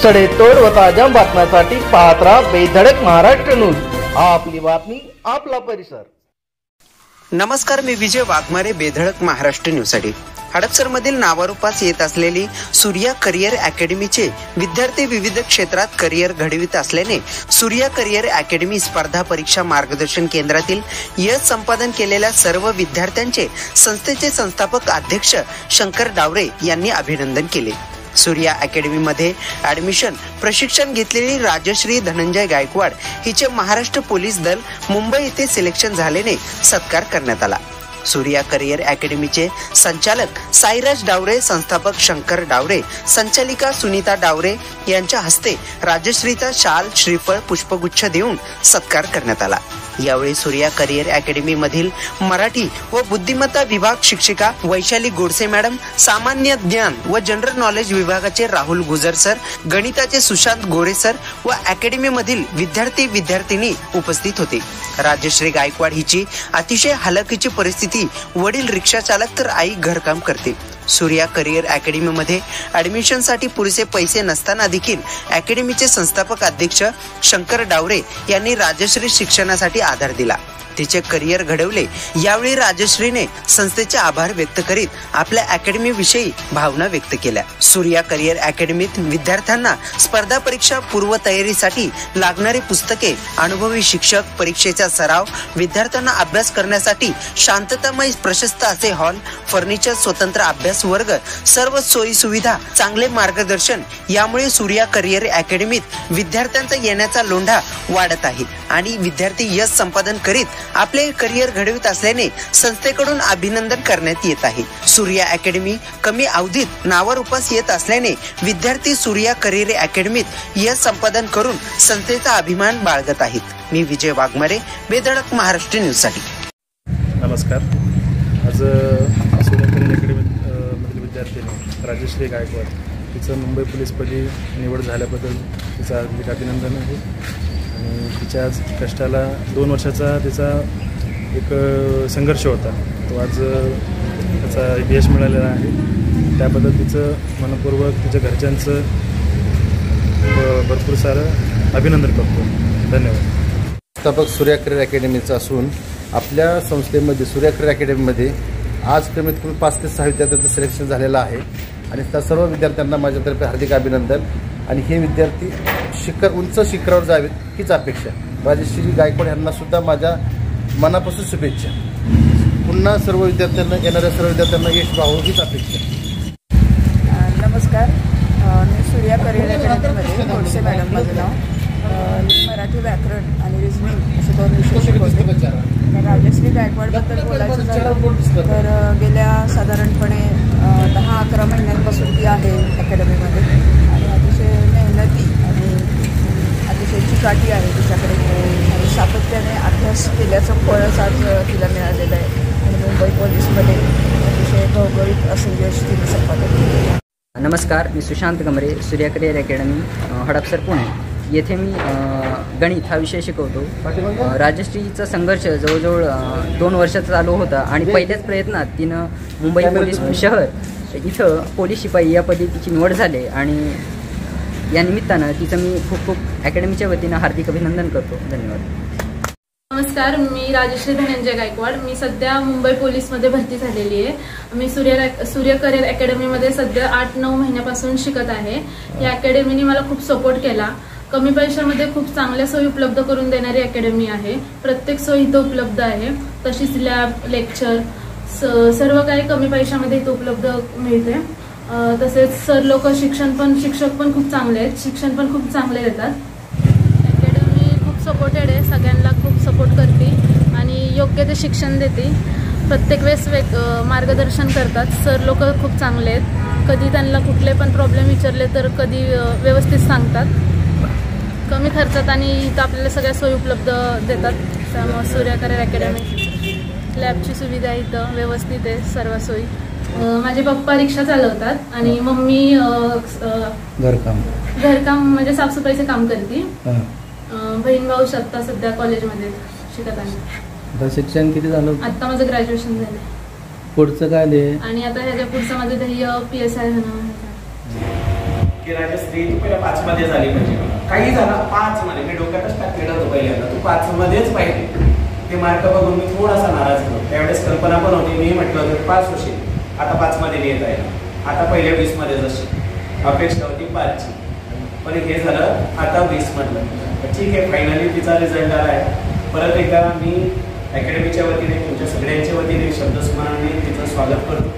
सडेतोड व ताज्या बातम्यांसाठी पाहत राहा बेधडक महाराष्ट्र न्यूज। आपली बातमी आपला परिसर। नमस्कार, मी विजय वाघमारे, बेधडक महाराष्ट्र न्यूजसाठी। हडपसरमधील नावारूपास येत असलेली सूर्या करिअर अकॅडमीचे विद्यार्थी विविध क्षेत्रात करिअर घडवित असल्याने सूर्या करिअर अकॅडमी स्पर्धा परीक्षा मार्गदर्शन केंद्रातील यश संपादन केलेल्या सर्व विद्यार्थ्यांचे संस्थेचे संस्थापक अध्यक्ष शंकर डावरे यांनी अभिनंदन केले। सूर्या अकॅडमी मध्ये ऍडमिशन प्रशिक्षण घेतलेली राजश्री धनंजय गायकवाड हिचे महाराष्ट्र पोलीस दल मुंबई येथे सिलेक्शन झाल्याने सत्कार करण्यात आला। सूर्या करिअर अकॅडमीचे संचालक साईराज डावरे, संस्थापक शंकर डावरे, संचालिका सुनीता डावरे यांच्या हस्ते राजश्रीचा शाल, श्रीफळ, पुष्पगुच्छ देऊन सत्कार करण्यात आला। यावेळी सूर्या करिअर अकॅडमी मधील मराठी व बुद्धिमत्ता विभाग शिक्षिका वैशाली गोडसे मॅडम, सामान्य ज्ञान व जनरल नॉलेज विभागाचे राहुल गुजर सर, गणिताचे सुशांत गोरे सर व अकॅडमी मधील विद्यार्थी विद्यार्थिनी उपस्थित होते। राजश्री गायकवाड हिची अतिशय हलाखीची परिस्थिती, वडील रिक्षा चालक तर आई घरकाम करते। सूर्या करिअर अकॅडमी मध्ये ऍडमिशन साठी पुरेसे पैसे नसताना देखील अकॅडमीचे संस्थापक अध्यक्ष शंकर डावरे यांनी राजश्री शिक्षणासाठी आधार दिला, तिचे करिअर घडवले। यावेळी राजश्रीने संस्थेचे आभार व्यक्त करीत आपल्या अकॅडमी विषयी भावना व्यक्त केल्या। सूर्या करिअर अकॅडमीत विद्यार्थ्यांना स्पर्धा परीक्षा पूर्व तयारीसाठी लागणारी पुस्तके, अनुभवी शिक्षक, परीक्षेचा सराव, विद्यार्थ्यांना अभ्यास करण्यासाठी शांततामय प्रशस्त असे हॉल, फर्निचर, स्वतंत्र अभ्यास वर्ग, सर्व सोयी सुविधा, चांगले मार्गदर्शन यामुळे सूर्या करिअर अकॅडमीत विद्यार्थ्यांचा येण्याचा लोंढा वाढत आहे आणि विद्यार्थी यश संपादन करीत आपले करिअर घडवित असल्याने संस्थेकडून अभिनंदन करण्यात येत आहे। सूर्या अकॅडमी कमी अवधीत नावारूपास येत असल्याने विद्यार्थी सूर्या करिअर अकॅडमीत यश संपादन करून संस्थेचा अभिमान बाळगत आहेत। मी विजय वाघमारे, बेधडक महाराष्ट्र न्यूज साठी। नमस्कार। आज सूर्या करिअर अकॅडमी मधील विद्यार्थी राजश्री गायकवाड तिचं मुंबई पोलीसपदी निवड झाल्याबद्दल तिचं हार्दिक अभिनंदन आहे। आणि तिच्या कष्टाला 2 वर्षाचा तिचा एक संघर्ष होता, तो आज त्याचा यश मिळालेला आहे। त्याबद्दल तिचं मनपूर्वक तिच्या घरच्यांचं भरपूर सारं अभिनंदन करतो। धन्यवाद। संस्थापक सूर्या करिअर अकॅडमीचा असून आपल्या संस्थेमध्ये सूर्या करिअर अकॅडमीमध्ये आज कमीत कमी 5 ते 6 विद्यार्थ्यांचं सिलेक्शन झालेलं आहे आणि त्या सर्व विद्यार्थ्यांना माझ्यातर्फे हार्दिक अभिनंदन। आणि हे विद्यार्थी उंच शिखरावर जावेत हीच अपेक्षा। राजश्री गायकवाड यांना सुद्धा माझ्या मनापासून शुभेच्छा। पुन्हा सर्व विद्यार्थ्यांना, येणाऱ्या सर्व विद्यार्थ्यांना यश पाहावं हीच अपेक्षा। नमस्कार, मी सूर्या करिअर अकॅडमीमध्ये गोडसे मॅडम माझं नाव। मी मराठी व्याकरण आणि रिझनिंग असे 2 विषय शिकवते। राजश्री गायकवाडबद्दल बोलायचं झालं तर गेल्या साधारणपणे 10-11 महिन्यांपासून ती आहे अकॅडमीमध्ये आणि अतिशय मेहनती आणि अतिशय चिकाटी आहे तिच्याकडे आणि सातत्याने अभ्यास केल्याचं फळच आज तिला मिळालेलं आहे आणि मुंबई पोलीसमध्ये अतिशय घवघवीत असं यश तिने संपादन केलं। नमस्कार, मी सुशांत गमरे, सूर्या करिअर अकॅडमी, हडपसर, पुणे येथे मी गणित हा विषय शिकवतो। राजश्रीचा संघर्ष जवळजवळ 2 वर्षाचा चालू होता आणि पहिल्याच प्रयत्नात तिनं मुंबई पोलीस शहर इथं पोलीस शिपाई या पदी तिची निवड झाली आणि या निमित्तानं तिचं मी खूप खूप अकॅडमीच्या वतीनं हार्दिक अभिनंदन करतो। धन्यवाद। नमस्कार, मी राजश्री धनंजय गायकवाड, मी सध्या मुंबई पोलीसमध्ये भरती झालेली आहे। मी सूर्या करिअर अकॅडमीमध्ये सध्या 8-9 महिन्यापासून शिकत आहे। या अकॅडमीने मला खूप सपोर्ट केला। कमी पैशामध्ये खूप चांगल्या सोयी उपलब्ध करून देणारी अकॅडमी आहे। प्रत्येक सोयी इथं उपलब्ध आहे, तशीच लॅब, लेक्चर सर्व काही कमी पैशामध्ये इथं उपलब्ध मिळते। तसेच शिक्षक पण खूप चांगले आहेत, शिक्षण पण खूप चांगले देतात। अकॅडमी खूप सपोर्टेड आहे, सगळ्यांना खूप सपोर्ट करते आणि योग्य ते शिक्षण देते। प्रत्येक वेळेस मार्गदर्शन करतात। सर लोक खूप चांगले आहेत, कधी त्यांना कुठले पण प्रॉब्लेम विचारले तर कधी व्यवस्थित सांगतात। कमी खर्चात आणि इथं आपल्याला सगळ्या सोयी उपलब्ध देतात। त्यामुळे सूर्या करिअर अकॅडमी लॅबची सुविधा इथं व्यवस्थित आहे, सर्व सोयी। माझे पप्पा रिक्षा चालवतात आणि मम्मी घरकाम म्हणजे साफसफाईचं काम करते। बहीण भाऊ सध्या कॉलेजमध्ये शिकत आहे। शिक्षण किती झालं? आता माझं ग्रॅज्युएशन झालं। पुढचं काय दे? आणि आता ह्याच्या पुढचं माझं ध्येय PSI होणं। की राजश्री तू पहिला 5 मध्ये झाली पाहिजे, काही झाला 5 मध्ये, मी डोक्यातच टाकलेलं होतं पहिल्यांदा तू 5 मध्येच पाहिजे. ते मार्क बघून मी थोडासा नाराज झालो. त्यावेळेस कल्पना पण होती, मी म्हटलं होतं 5 होशील, आता 5 मध्ये लिहित आहे, आता पहिल्या 20 मध्ये जशी अपेक्षा होती 5ची, पण हे झालं आता 20 मधलं. ठीक आहे, फायनली तिचा रिझल्ट आला आहे. परत एकदा मी अकॅडमीच्या वतीने तुमच्या सगळ्यांच्या वतीने शब्दस्मरणाने तिचं स्वागत करतो.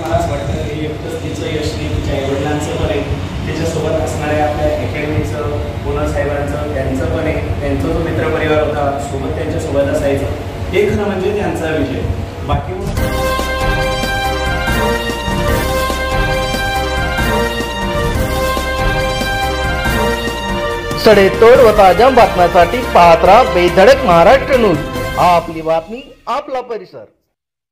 मला असं वाटतं की एकटंच तिचं यश नाही, तिच्या आईवडिलांचं पण आहे, त्याच्यासोबत असणाऱ्या आपल्या अकॅडमीचं ओनर साहेबांचं त्यांचं पण आहे, त्यांचा जो मित्रपरिवार होता सोबत त्यांच्यासोबत असायचं, हे खरं म्हणजे त्यांचा विजय. बाकी सडेतोड व ताज्या बातम्यांसाठी पाहत राहा बेधडक महाराष्ट्र न्यूज. आपली बातमी आपला परिसर.